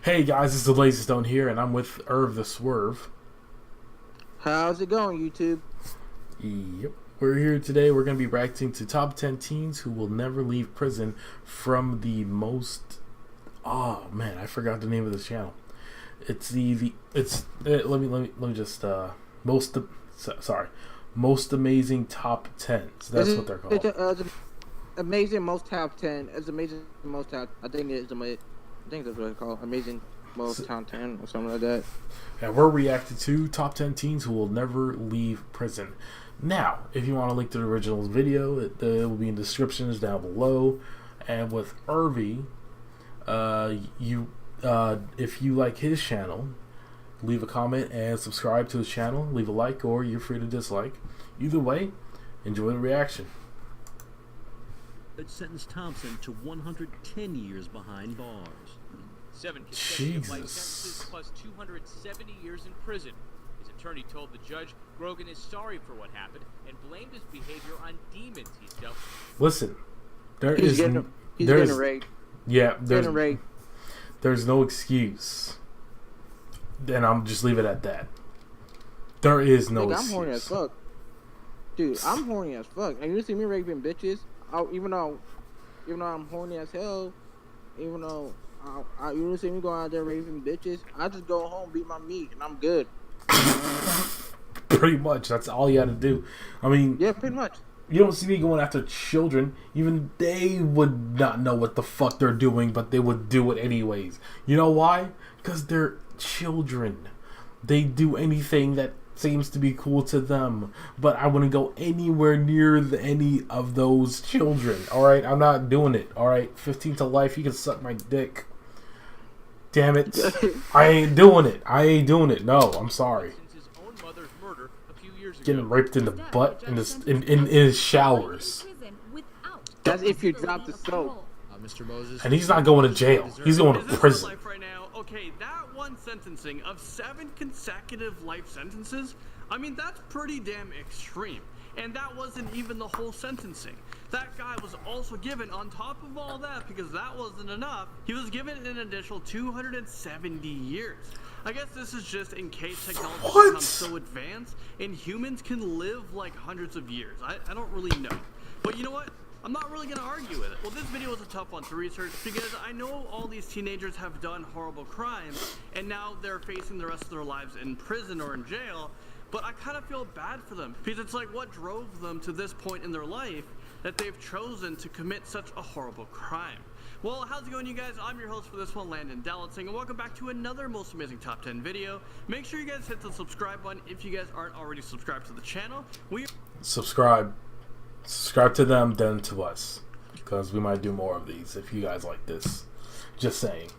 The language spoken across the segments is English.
Hey guys, it's the Laserstone here, and I'm with Irv the Swerve. How's it going, YouTube? Yep. We're here today. We're going to be reacting to top 10 teens who will never leave prison from the most... Oh, man, I forgot the name of this channel. It's let me just, most amazing top 10s. That's what they're called. It's amazing most top 10. It's amazing most top. I think that's what it's called. Amazing most top 10 or something like that. And we're reacting to top 10 teens who will never leave prison. Now, if you want to link to the original video, it will be in the descriptions down below. And with Irvy, if you like his channel, leave a comment and subscribe to his channel. Leave a like, or you're free to dislike. Either way, enjoy the reaction. It sentenced Thompson to 110 years behind bars. 7 consecutive life sentences plus 270 years in prison. His attorney told the judge Grogan is sorry for what happened and blamed his behavior on demons he's dealt with. Listen, He's getting raped. Yeah, Getting raped. There's no excuse. And I'm just leave it at that. There is no excuse. I'm horny as fuck. Dude, I'm horny as fuck. And you see me raping bitches, even though I'm horny as hell, even though you don't see me going out there raping bitches, I just go home, beat my meat, and I'm good. Pretty much. That's all you had to do. I mean... Yeah, pretty much. You don't see me going after children. Even they would not know what the fuck they're doing, but they would do it anyways. You know why? Because they're children. They do anything that seems to be cool to them. But I wouldn't go anywhere near any of those children. Alright? I'm not doing it. Alright? 15 to life, you can suck my dick. Damn it. I ain't doing it. I ain't doing it. No, I'm sorry. Getting raped in the butt in his showers. That's if you drop the soap. Mr. Moses. And he's not going to jail. He's going to prison. Right now? Okay, that one sentencing of 7 consecutive life sentences, I mean, that's pretty damn extreme. And that wasn't even the whole sentencing. That guy was also given, on top of all that, because that wasn't enough, he was given an additional 270 years. I guess this is just in case technology becomes so advanced and humans can live like hundreds of years. I don't really know. But you know what? I'm not really going to argue with it. Well, this video was a tough one to research because I know all these teenagers have done horrible crimes and now they're facing the rest of their lives in prison or in jail. But I kind of feel bad for them because it's like what drove them to this point in their life that they've chosen to commit such a horrible crime. Well, how's it going, you guys? I'm your host for this one, Landon Dallatsing, and welcome back to another Most Amazing Top 10 video. Make sure you guys hit the subscribe button if you guys aren't already subscribed to the channel. Subscribe to them, then to us, because we might do more of these if you guys like this. Just saying.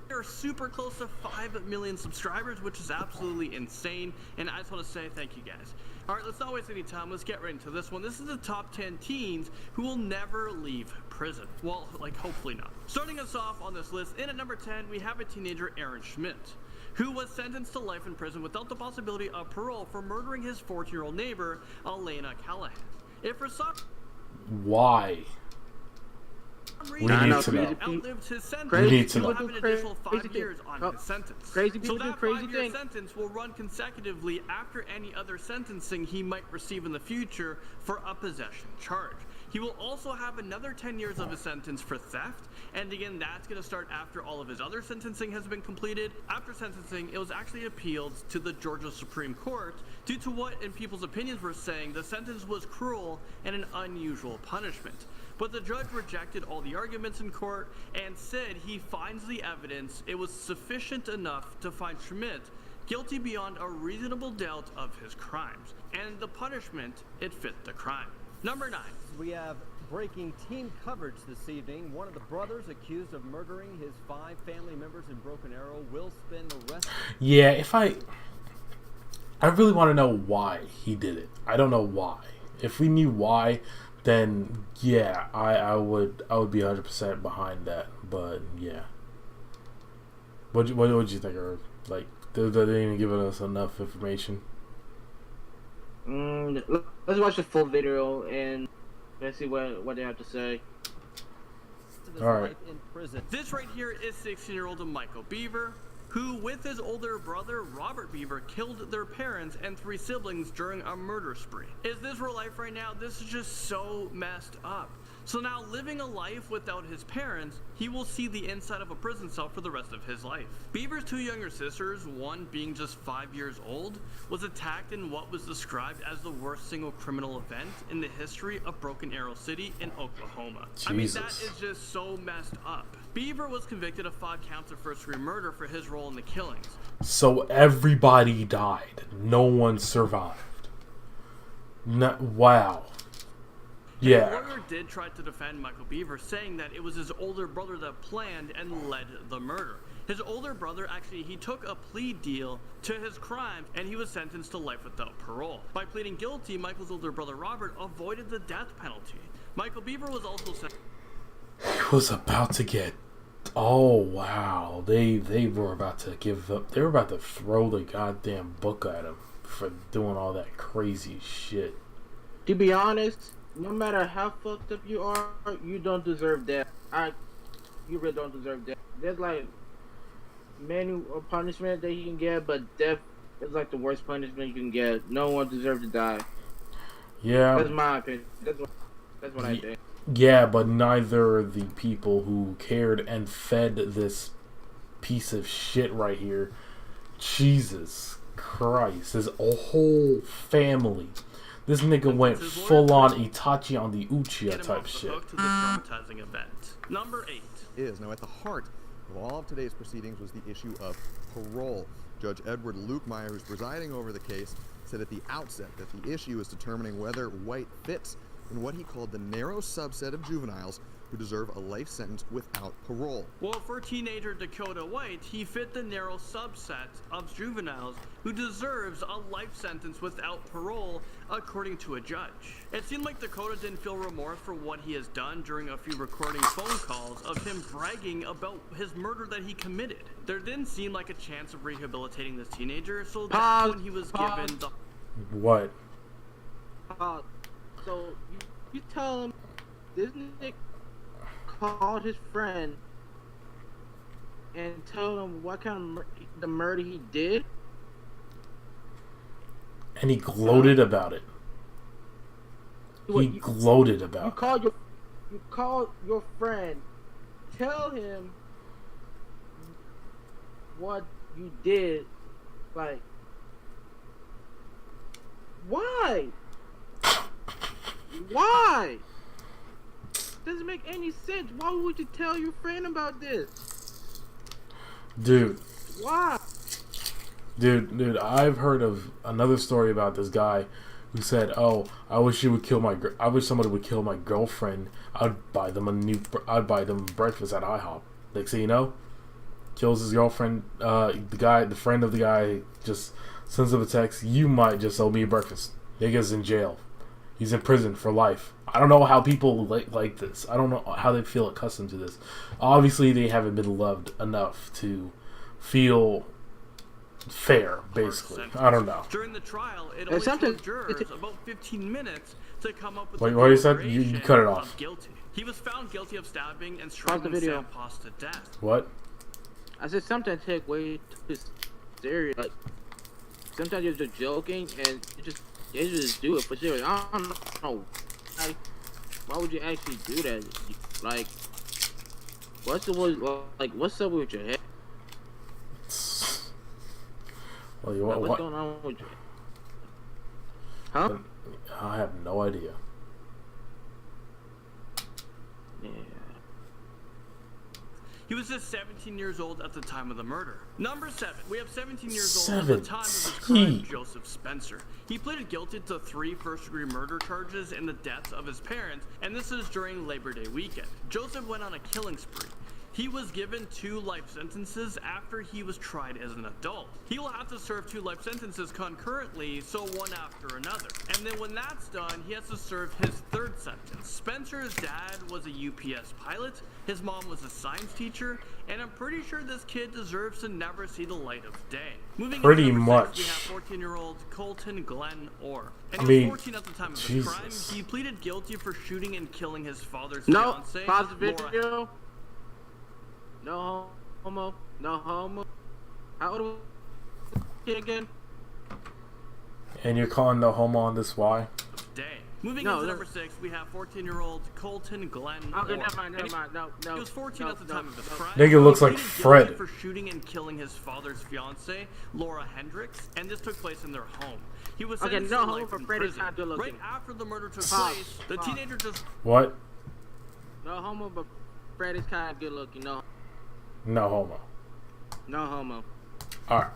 We're super close to 5 million subscribers, which is absolutely insane, and I just want to say thank you guys. Alright, let's not waste any time. Let's get right into this one. This is the top 10 teens who will never leave prison. Well, like, hopefully not. Starting us off on this list, in at number 10, we have a teenager, Aaron Schmidt, who was sentenced to life in prison without the possibility of parole for murdering his 14-year-old neighbor, Elena Callahan. If for some... Why? We need to know. Outlived his sentence. We need to He will know. have an additional 5 years on his sentence. Crazy people so do that crazy 5-year things. sentence will run consecutively after any other sentencing he might receive in the future for a possession charge. He will also have another 10 years of his sentence for theft, and again, that's going to start after all of his other sentencing has been completed. After sentencing, it was actually appealed to the Georgia Supreme Court due to what, in people's opinions, were saying the sentence was cruel and an unusual punishment. But the judge rejected all the arguments in court and said he finds the evidence it was sufficient enough to find Schmidt guilty beyond a reasonable doubt of his crimes, and the punishment, it fit the crime. Number 9. We have breaking team coverage this evening. One of the brothers accused of murdering his 5 family members in Broken Arrow will spend the rest... Yeah, I really want to know why he did it. I don't know why. If we knew why, then yeah, I would be 100% behind that. But yeah, what would you think, Irv? Like, they didn't even give us enough information. Let's watch the full video and let's see what they have to say. of his All right. life in prison. This right here is 16-year-old Michael Beaver, who, with his older brother Robert Beaver, killed their parents and 3 siblings during a murder spree. Is this real life right now? This is just so messed up. So now, living a life without his parents, he will see the inside of a prison cell for the rest of his life. Beaver's 2 younger sisters, one being just 5 years old, was attacked in what was described as the worst single criminal event in the history of Broken Arrow City in Oklahoma. I mean, that Jesus. is just so messed up. Beaver was convicted of 5 counts of first-degree murder for his role in the killings. So everybody died. No one survived. Wow. The Yeah. lawyer did try to defend Michael Beaver, saying that it was his older brother that planned and led the murder. His older brother, actually, he took a plea deal to his crimes, and he was sentenced to life without parole. By pleading guilty, Michael's older brother Robert avoided the death penalty. Michael Beaver was also sentenced. He was about to get. Oh wow. They were about to give up. They were about to throw the goddamn book at him for doing all that crazy shit. To be honest, no matter how fucked up you are, you don't deserve death. You really don't deserve death. There's like many punishment that you can get, but death is like the worst punishment you can get. No one deserves to die. Yeah. That's my opinion. That's what I think. Yeah, but neither the people who cared and fed this piece of shit right here. Jesus Christ. His whole family. This nigga went full on Itachi on the Uchiha Get him type off the shit. hook to this traumatizing event. Number 8. Is. Now, at the heart of all of today's proceedings was the issue of parole. Judge Edward Lukemeyer, who's presiding over the case, said at the outset that the issue is determining whether White fits in what he called the narrow subset of juveniles who deserve a life sentence without parole. Well, for teenager Dakota White, he fit the narrow subset of juveniles who deserves a life sentence without parole, according to a judge. It seemed like Dakota didn't feel remorse for what he has done during a few recording phone calls of him bragging about his murder that he committed. There didn't seem like a chance of rehabilitating this teenager, so that's when he was given the... What? So you tell him this nigga called his friend and told him what kind of the murder he did, And he gloated about it. He gloated you about it. call your friend, tell him what you did, like, why? Why? Doesn't make any sense. Why would you tell your friend about this? Dude. Why? Dude, I've heard of another story about this guy who said, "Oh, I wish somebody would kill my girlfriend. I'd buy them breakfast at IHOP." Next thing you know, kills his girlfriend. The friend of the guy, just sends him a text. "You might just owe me breakfast." Nigga's in jail. He's in prison for life. I don't know how people like this. I don't know how they feel accustomed to this. Obviously, they haven't been loved enough to feel fair, basically. I don't know. During the trial, it only took jurors about 15 minutes to come up with Wait, the what you said? You cut it off. Guilty. He was found guilty of stabbing and striking Sam Poss to death. What? I said sometimes take way too serious. Like, sometimes you're just joking and they just do it for serious. I don't know. Like, why would you actually do that? Like, what's up with your head? Well, What's going on with you? Huh? I have no idea. Yeah. He was just 17 years old at the time of the murder. Number 7. We have 17 years old at the time of his crime, Joseph Spencer. He pleaded guilty to 3 first-degree murder charges in the deaths of his parents, and this is during Labor Day weekend. Joseph went on a killing spree. He was given 2 life sentences after he was tried as an adult. He will have to serve 2 life sentences concurrently, so one after another. And then when that's done, he has to serve his 3rd sentence. Spencer's dad was a UPS pilot, his mom was a science teacher, and I'm pretty sure this kid deserves to never see the light of day. Moving Pretty into number 6, much. we have 14-year-old Colton Glenn Orr. And I he mean, was 14 at the time of his Jesus. crime. He pleaded guilty for shooting and killing his father's No, fiancée, pause the Laura. video. No homo. No homo. How old was he again? And you're calling no homo on this why? Day. Moving No, into no. number 6, we have 14-year-old Colton Glenn. Okay, Orr. never mind. And No. He was 14 at the time of his crime. Nigga looks He like pleaded Fred. guilty for shooting and killing his father's fiance, Laura Hendricks, and this took place in their home. He was Okay, sentenced no to homo, life but in Fred is prison. not good looking. Right after the murder took Pause. place, the Pause. teenager just What? No homo, but Fred is kind of good looking. No No homo. Alright.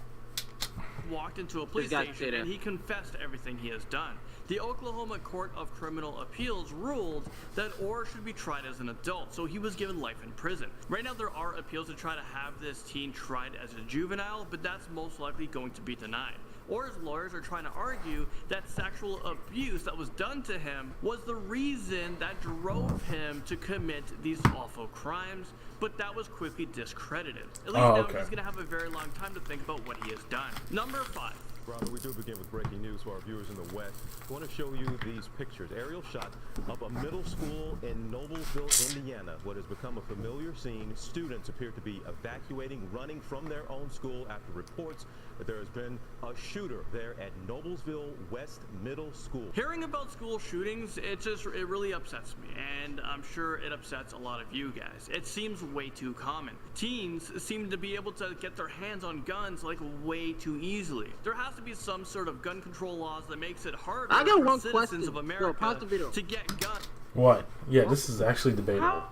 walked into a police Just gotta say station that. and he confessed to everything he has done. The Oklahoma Court of Criminal Appeals ruled that Orr should be tried as an adult, so he was given life in prison. Right now there are appeals to try to have this teen tried as a juvenile, but that's most likely going to be denied. Orr's lawyers are trying to argue that sexual abuse that was done to him was the reason that drove him to commit these awful crimes, but that was quickly discredited. At least now okay. he's going to have a very long time to think about what he has done. Number 5. Brother, we do begin with breaking news for our viewers in the West. I want to show you these pictures. Aerial shot of a middle school in Noblesville, Indiana. What has become a familiar scene. Students appear to be evacuating, running from their own school after reports that there has been a shooter there at Noblesville West Middle School. Hearing about school shootings, it really upsets me, and I'm sure it upsets a lot of you guys. It seems way too common. Teens seem to be able to get their hands on guns like way too easily. There has to be some sort of gun control laws that makes it harder I got for one citizens question. of Yo, America pause the video. to get guns. What? Yeah, this is actually debatable. How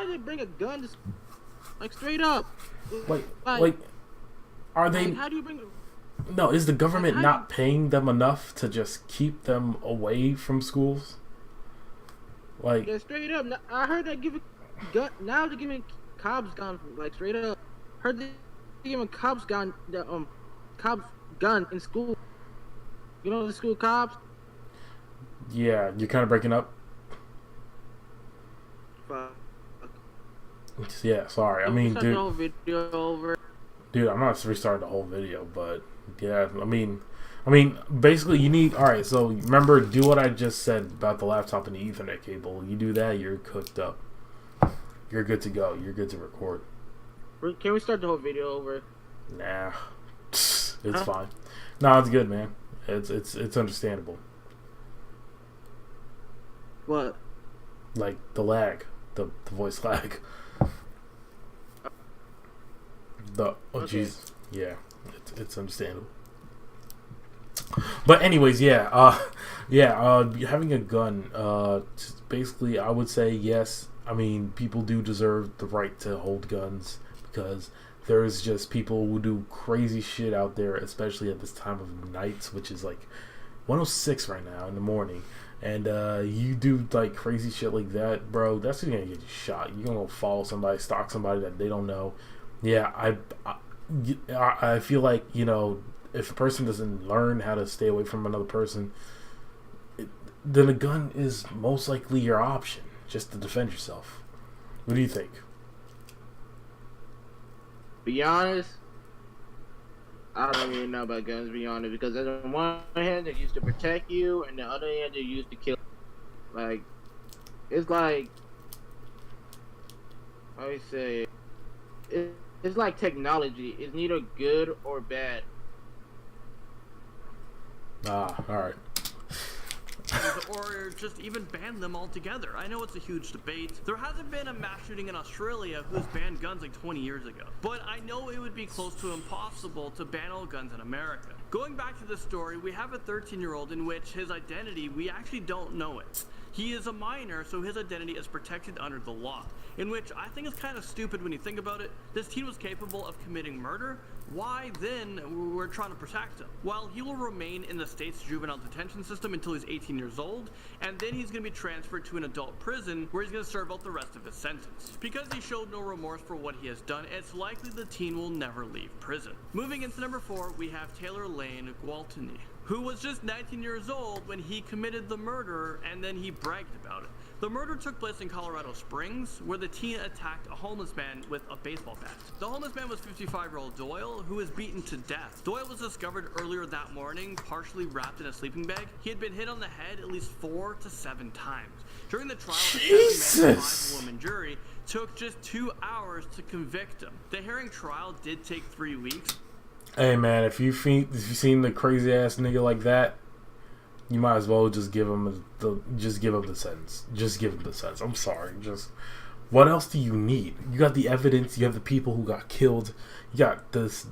did they bring a gun to, like, straight up? Like, are they? Like, how do you bring? No, is the government Like, how not paying them enough to just keep them away from schools? Like, Yeah, straight up. I heard they give a gun. Now they're giving cops gun, like, straight up. Heard they giving cops gun, cops gun in school. You know the school cops? yeah, you're kind of breaking up. Fuck. Yeah, sorry. I mean, Start the dude, whole video over. I'm not restarting the whole video, but yeah, I mean, basically, you need. All right, so remember, do what I just said about the laptop and the Ethernet cable. You do that, you're cooked up. You're good to go. You're good to record. Can we start the whole video over? Nah, it's fine. No, it's good, man. It's understandable. What? Like the lag, the voice lag. Okay. Jeez, yeah, it's understandable. But anyways, having a gun, basically, I would say yes. I mean, people do deserve the right to hold guns because there's just people who do crazy shit out there, especially at this time of nights, which is like 1:06 right now in the morning. And you do like crazy shit like that, bro. That's gonna get you shot. You're gonna follow somebody, stalk somebody that they don't know. Yeah, I feel like, you know, if a person doesn't learn how to stay away from another person, then a gun is most likely your option, just to defend yourself. What do you think? Be honest, I don't even know about guns, be honest, because on one hand, they're used to protect you, and the other hand, they're used to kill. Like, it's like, how do you say it? It's like technology. It's neither good or bad. Alright. Or just even ban them altogether. I know it's a huge debate. There hasn't been a mass shooting in Australia who's banned guns like 20 years ago. But I know it would be close to impossible to ban all guns in America. Going back to the story, we have a 13-year-old in which his identity, we actually don't know it. He is a minor, so his identity is protected under the law, in which I think is kind of stupid when you think about it. This teen was capable of committing murder. Why then we're trying to protect him? Well, he will remain in the state's juvenile detention system until he's 18 years old, and then he's going to be transferred to an adult prison where he's going to serve out the rest of his sentence. Because he showed no remorse for what he has done, it's likely the teen will never leave prison. Moving into number 4, we have Taylor Lane Gwaltney, who was just 19 years old when he committed the murder, and then he bragged about it. The murder took place in Colorado Springs, where the teen attacked a homeless man with a baseball bat. The homeless man was 55-year-old Doyle, who was beaten to death. Doyle was discovered earlier that morning, partially wrapped in a sleeping bag. He had been hit on the head at least 4 to 7 times. During the trial, Jesus. a 7-man 5-woman jury took just 2 hours to convict him. The Herring trial did take 3 weeks. Hey man, if you've seen the crazy ass nigga like that, you might as well just give him the sentence. Just give him the sentence. I'm sorry. Just what else do you need? You got the evidence. You have the people who got killed. You got this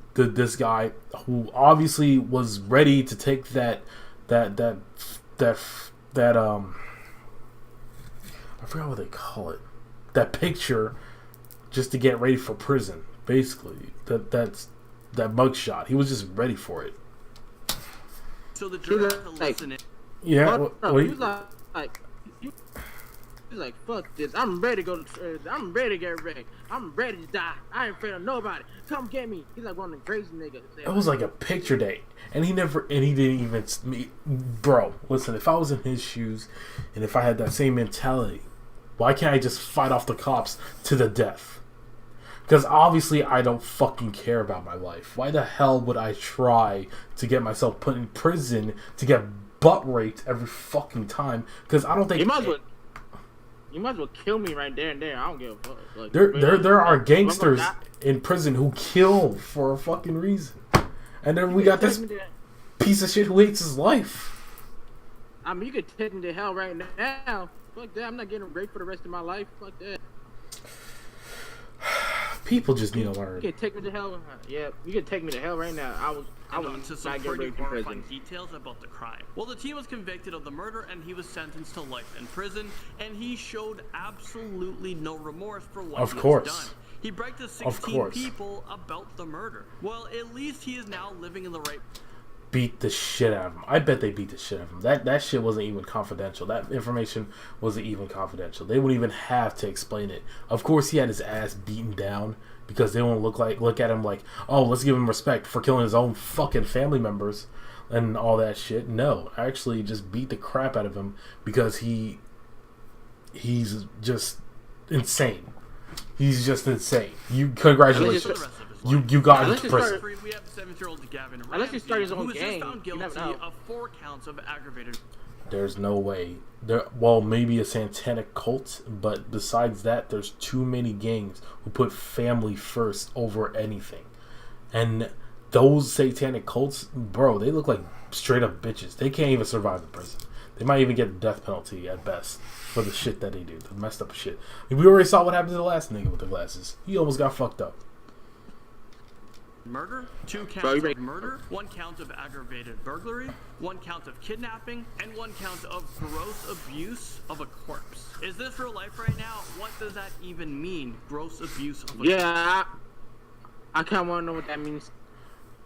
guy who obviously was ready to take that I forgot what they call it. That picture just to get ready for prison. Basically, that mugshot. He was just ready for it. So the jury had to listen in. Yeah. He was like, fuck this. I'm ready to go to church. I'm ready to get wrecked. I'm ready to die. I ain't afraid of nobody. Come get me. He's like one of the crazy niggas. It was like a picture day, and he didn't even bro. Listen, if I was in his shoes, and if I had that same mentality, why can't I just fight off the cops to the death? Because obviously I don't fucking care about my life. Why the hell would I try to get myself put in prison to get butt raped every fucking time? Because I don't think you might as well kill me right there and there. I don't give a fuck. Like, there are gangsters in prison who kill for a fucking reason, and then we got this piece of shit who hates his life. I mean, you could take me to hell right now. Fuck that. I'm not getting raped for the rest of my life. Fuck that. People just need to learn. You can take me to hell. Yeah, you can take me to hell right now. I was to some not get pretty raped in horrifying prison. details about the crime. Well, the teen was convicted of the murder and he was sentenced to life in prison, and he showed absolutely no remorse for what he has done. He bragged to 16 people about the murder. Well, at least he is now living in the right. Beat the shit out of him. I bet they beat the shit out of him. That shit wasn't even confidential. That information wasn't even confidential. They wouldn't even have to explain it. Of course, he had his ass beaten down because they won't look at him like, oh, let's give him respect for killing his own fucking family members and all that shit. No, actually, just beat the crap out of him because he's just insane. He's just insane. Congratulations. You got into prison. We have 7-year-old Gavin Ramsey, Unless he started his own who was gang, just found guilty of 4 counts of aggravated. There's no way. Well, maybe a satanic cult, but besides that, there's too many gangs who put family first over anything. And those satanic cults, bro, they look like straight up bitches. They can't even survive in prison. They might even get the death penalty at best for the shit that they do, the messed up shit. We already saw what happened to the last nigga with the glasses. He almost got fucked up. Murder, 2 counts of murder, 1 count of aggravated burglary, 1 count of kidnapping, and 1 count of gross abuse of a corpse. Is this real life right now? What does that even mean? Gross abuse of a corpse? Yeah, I kind of want to know what that means.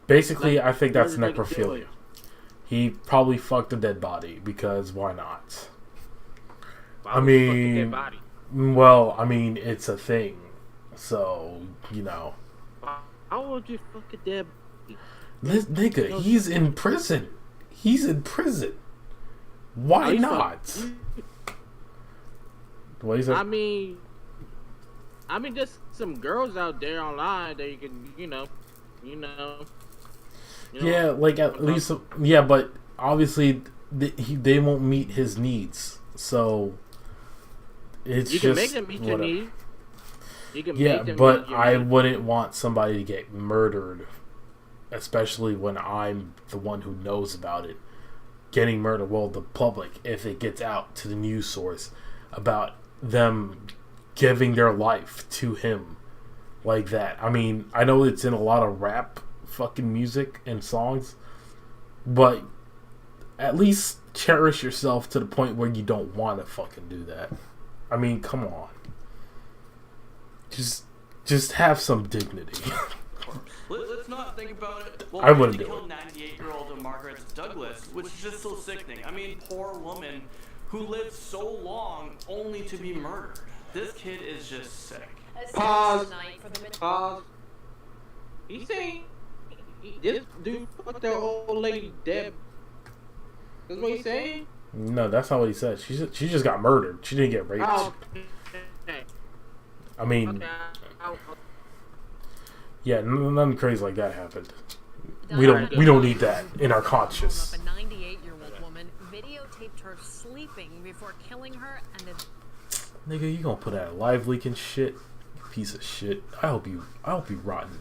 Basically, I think that's necrophilia. He probably fucked a dead body because why not? I mean, well, I mean, it's a thing. So, you know. How would you fuck a dead body? This nigga, he's in prison. He's in prison. Why not? What is it? I mean, just some girls out there online that you can, you know. Yeah, like at least, yeah, but obviously they won't meet his needs, so it's you can make them meet your needs. Yeah, but I wouldn't want somebody to get murdered, especially when I'm the one who knows about it. Getting murdered, well, the public, if it gets out to the news source about them giving their life to him like that. I mean, I know it's in a lot of rap fucking music and songs, but at least cherish yourself to the point where you don't want to fucking do that. I mean, come on. Just have some dignity. Let's not think about it. Well, I wouldn't do it. Killed 98-year-old Margaret Douglas, which is just so sickening. I mean, poor woman who lived so long only to be murdered. This kid is just sick. Pause. He saying this dude fucked that old lady Deb. That's what he's saying? No, that's not what he said. She just got murdered. She didn't get raped. Oh, okay. I mean, yeah, nothing crazy like that happened. We don't need that in our conscience. A 98-year-old woman videotaped her sleeping before killing her and then Nigga, you gonna put out live leaking shit? You piece of shit. I hope you rotten.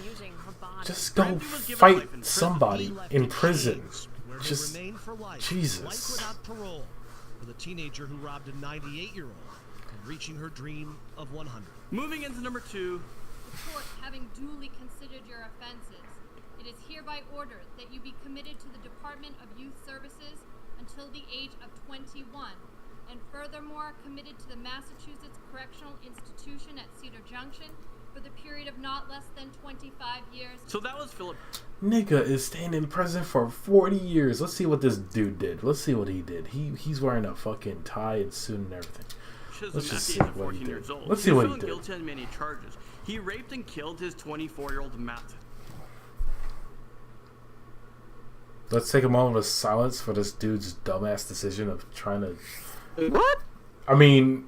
using her body. Just go Randy was given fight life in prison. somebody in prison. Where Just they remain for life. Jesus. Life without parole for the teenager who robbed a 98-year-old and reaching her dream of 100. Moving into number 2, The court, having duly considered your offenses, it is hereby ordered that you be committed to the Department of Youth Services until the age of 21, and furthermore committed to the Massachusetts Correctional Institution at Cedar Junction for the period of not less than 25 years. so that was Philip nigga is staying in prison for 40 years. Let's see what this dude did. Let's see what he did. He's wearing a fucking tie and suit and everything. Chisholm Let's at just the see age of what he 14 did. years old. Let's see He was what he found did. guilty on many charges. He raped and killed his 24-year-old Matt. Let's take a moment of silence for this dude's dumbass decision of trying to. What? I mean,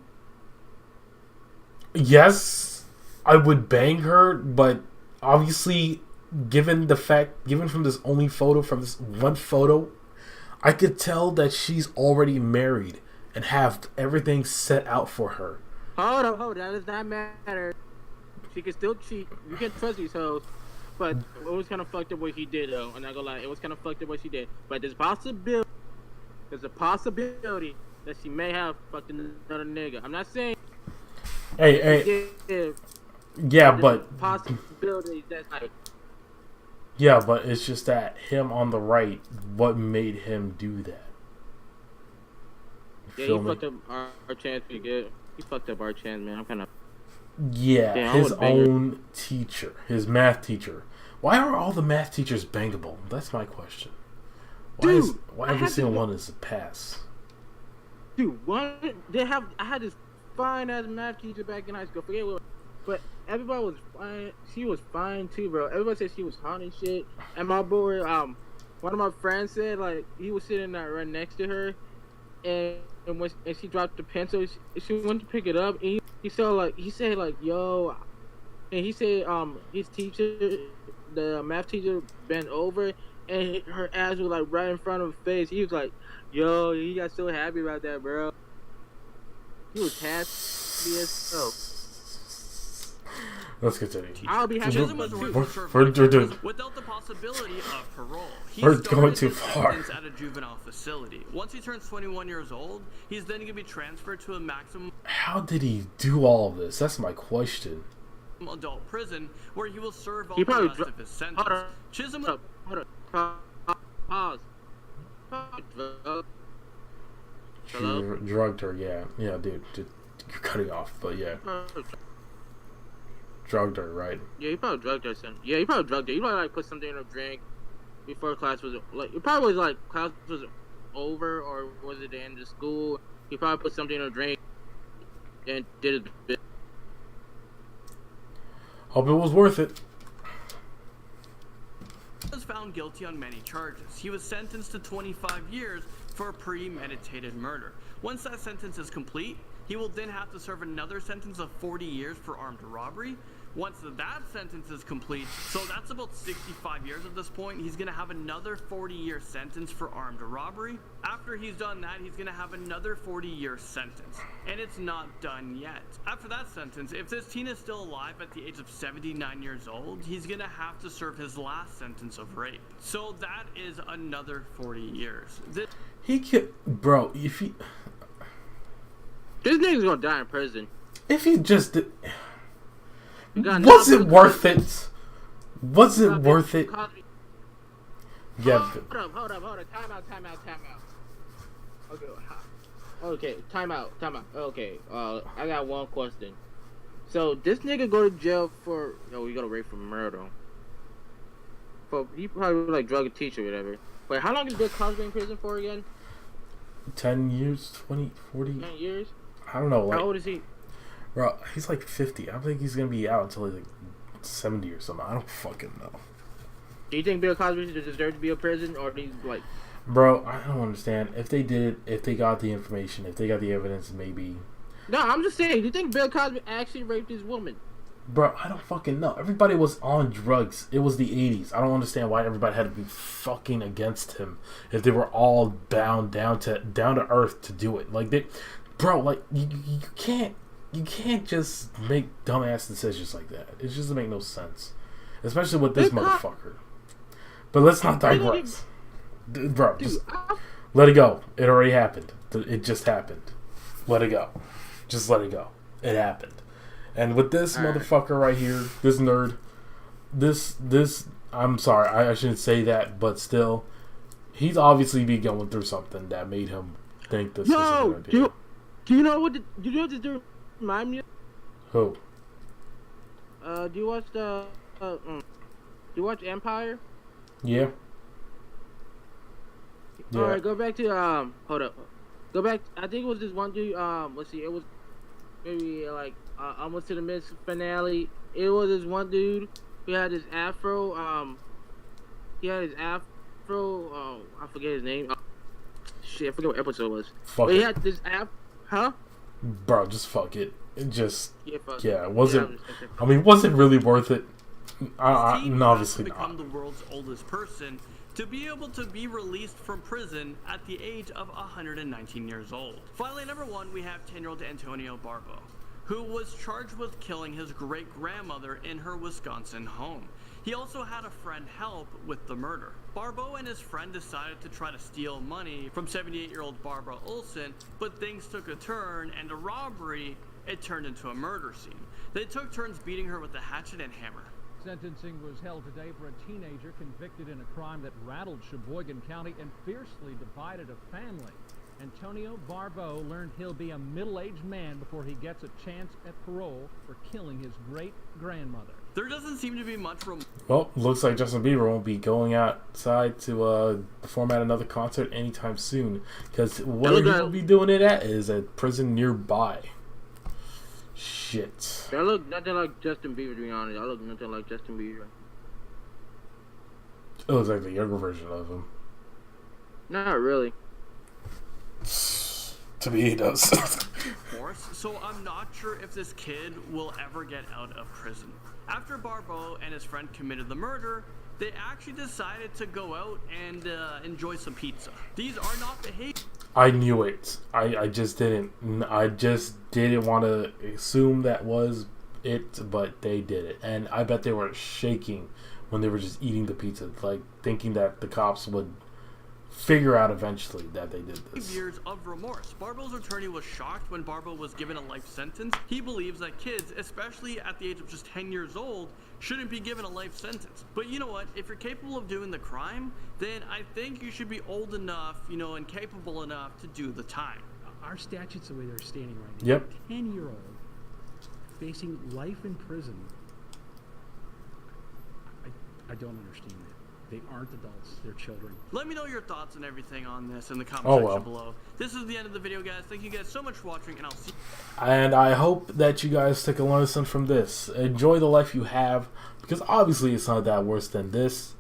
yes, I would bang her, but obviously, given from this only photo, from this one photo, I could tell that she's already married and have everything set out for her. Hold up. That does not matter. She can still cheat. You can't trust these hoes. But it was kind of fucked up what he did, though. I'm not gonna lie. It was kind of fucked up what she did. But there's a possibility that she may have fucked another nigga. I'm not saying. Hey, Yeah, yeah, but possibility that's like. yeah, but it's just that him on the right, what made him do that? You Yeah, feel he me? fucked up our chance pretty good. He fucked up our chance, man. I'm kind of. Yeah, Damn, I his would bang her. own teacher, his math teacher. Why are all the math teachers bangable? That's my question. Dude, Why I every had single to- one is a pass? Dude, I had this fine ass math teacher back in high school. Forget what, but everybody was fine. She was fine too, bro. Everybody said she was hot and shit. And my boy, one of my friends said like he was sitting right next to her, and when she dropped the pencil, she went to pick it up, and he said like yo, and he said his teacher, the math teacher, bent over, and her ass was like right in front of her face. He was like, yo, he got so happy about that, bro. He was happy as hell. Let's continue. I'll be happy. Chisholm was We're- arrested for we're doing- without the possibility of parole. He We're started going too his far. sentence at a juvenile facility. Once he turns 21 years old, he's then going to be transferred to a maximum How did he do all of this? That's my question. adult prison where he will serve all He the probably rest of his sentence. Hold on. Chisholm Hold up. Pause. Hello? Drugged her, yeah, dude. You're cutting off, but yeah, drugged her, right? Yeah, he probably drugged her. Son. Yeah, he probably drugged her. He probably like put something in her drink before class was like. It probably was like class was over or was it the end of school? He probably put something in her drink and did his bit. Hope it was worth it. was found guilty on many charges. He was sentenced to 25 years for premeditated murder. Once that sentence is complete, he will then have to serve another sentence of 40 years for armed robbery. Once that sentence is complete, so that's about 65 years at this point, he's going to have another 40-year sentence for armed robbery. After he's done that, he's going to have another 40-year sentence. And it's not done yet. After that sentence, if this teen is still alive at the age of 79 years old, he's going to have to serve his last sentence of rape. So that is another 40 years. He could, bro. This nigga's gonna die in prison. If he just did, got was it nothing- worth it? Was it worth it? Yeah. Hold up. Time out. Okay, time out. Okay, I got one question. So this nigga go to jail for we got to rape for murder. He probably like drug a teacher or whatever. Wait, how long is Bill Cosby in prison for again? 10 years, 20, 40? 10 years? I don't know. Like, How old is he? bro, he's like 50. I don't think he's gonna be out until he's like 70 or something. I don't fucking know. Do you think Bill Cosby deserves to be in prison, or he's like? Bro, I don't understand. If they did it, if they got the information, if they got the evidence, maybe. No, I'm just saying. Do you think Bill Cosby actually raped his woman? Bro, I don't fucking know. Everybody was on drugs. It was the 80s. I don't understand why everybody had to be fucking against him if they were all bound down to earth to do it. Like bro, like you can't just make dumbass decisions like that. It just doesn't make no sense, especially with this motherfucker. But let's not digress, bro. Just let it go. It already happened. It just happened. Let it go. Just let it go. It happened. And with this motherfucker right here, this nerd, this, I'm sorry, I shouldn't say that, but still, he's obviously be going through something that made him think this is a good idea. Do you know what this dude remind me of? Who? Do you watch do you watch Empire? Yeah. Alright, go back to, hold up. Go back, I think it was this one dude, let's see, it was maybe like, almost to the mid finale. It was this one dude who had his afro. He had his afro. I forget his name. Shit, I forget what episode it was. Fuck he it. had this huh? Bro, just fuck it. It just fuck it wasn't. I mean, was it really worth it? Obviously become not. the world's oldest person to be able to be released from prison at the age of 119 years old. Finally, number one, we have 10-year-old Antonio Barbeau, who was charged with killing his great-grandmother in her Wisconsin home. He also had a friend help with the murder. Barbeau and his friend decided to try to steal money from 78-year-old Barbara Olson, but things took a turn, and a robbery, it turned into a murder scene. They took turns beating her with a hatchet and hammer. Sentencing was held today for a teenager convicted in a crime that rattled Sheboygan County and fiercely divided a family. Antonio Barbeau learned he'll be a middle-aged man before he gets a chance at parole for killing his great-grandmother. There doesn't seem to be much Well, looks like Justin Bieber won't be going outside to perform at another concert anytime soon, because where he will be doing it at is a prison nearby. Shit. I look nothing like Justin Bieber, to be honest. I look nothing like Justin Bieber. It looks like the younger version of him. Not really. To me, he does. So I'm not sure if this kid will ever get out of prison. After Barbeau and his friend committed the murder, they actually decided to go out and enjoy some pizza. These are not behaviors. I knew it. I just didn't. I just didn't want to assume that was it, but they did it. And I bet they were shaking when they were just eating the pizza, like thinking that the cops would figure out eventually that they did this. Years of remorse. Barbeau's attorney was shocked when Barbeau was given a life sentence. He believes that kids, especially at the age of just 10 years old, shouldn't be given a life sentence. But you know what? If you're capable of doing the crime, then I think you should be old enough, and capable enough to do the time. Our statutes, the way they're standing right now, yep. 10-year-old facing life in prison. I don't understand that. They aren't adults, they're children. Let me know your thoughts and everything on this in the comment section below. This is the end of the video, guys. Thank you guys so much for watching, and I'll see you. And I hope that you guys take a lesson from this. Enjoy the life you have, because obviously it's not that worse than this.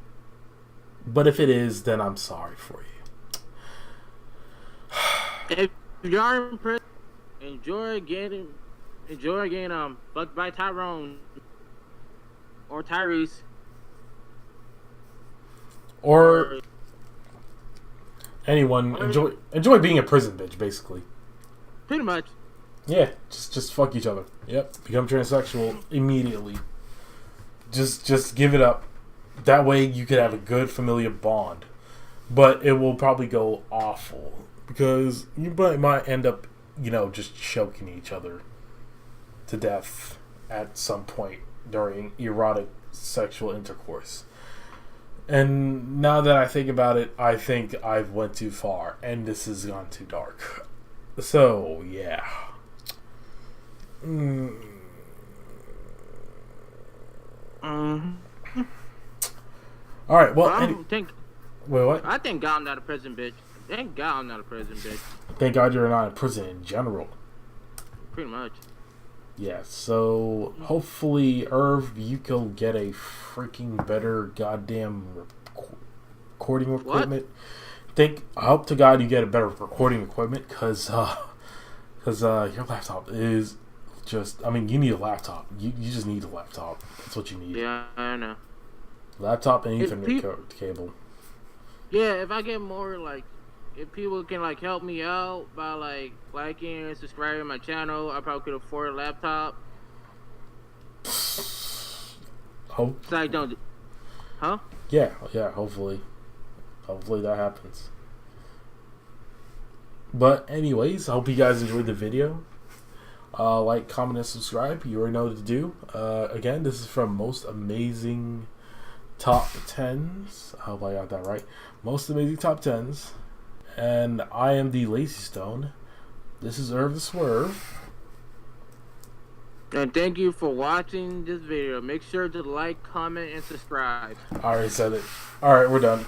But if it is, then I'm sorry for you. If you're in prison, enjoy getting fucked by Tyrone or Tyrese. Or anyone. Enjoy being a prison bitch, basically. Pretty much. Yeah, just fuck each other. Yep, become transsexual immediately. Just give it up. That way you could have a good familial bond. But it will probably go awful, because you might end up, just choking each other to death at some point during erotic sexual intercourse. And now that I think about it, I think I've went too far, and this has gone too dark. So, yeah. Alright, well, wait, what? I thank God I'm not a prison bitch. Thank God I'm not a prison bitch. Thank God you're not in prison in general. Pretty much. Yeah, so hopefully, Irv, you can get a freaking better goddamn recording equipment. I hope to God you get a better recording equipment, because your laptop is I mean, you need a laptop. You just need a laptop. That's what you need. Yeah, I know. Laptop and If Ethernet cable. Yeah, if I get more, like, if people can, like, help me out by, like, liking and subscribing to my channel, I probably could afford a laptop. Oh. So I don't... Huh? Yeah, hopefully. Hopefully that happens. But anyways, I hope you guys enjoyed the video. Like, comment, and subscribe. You already know what to do. Again, this is from Most Amazing Top 10s. I hope I got that right. Most Amazing Top 10s. And I am the Lazy Stone. This is Irv the Swerve. And thank you for watching this video. Make sure to like, comment, and subscribe. I already said it. Alright, we're done.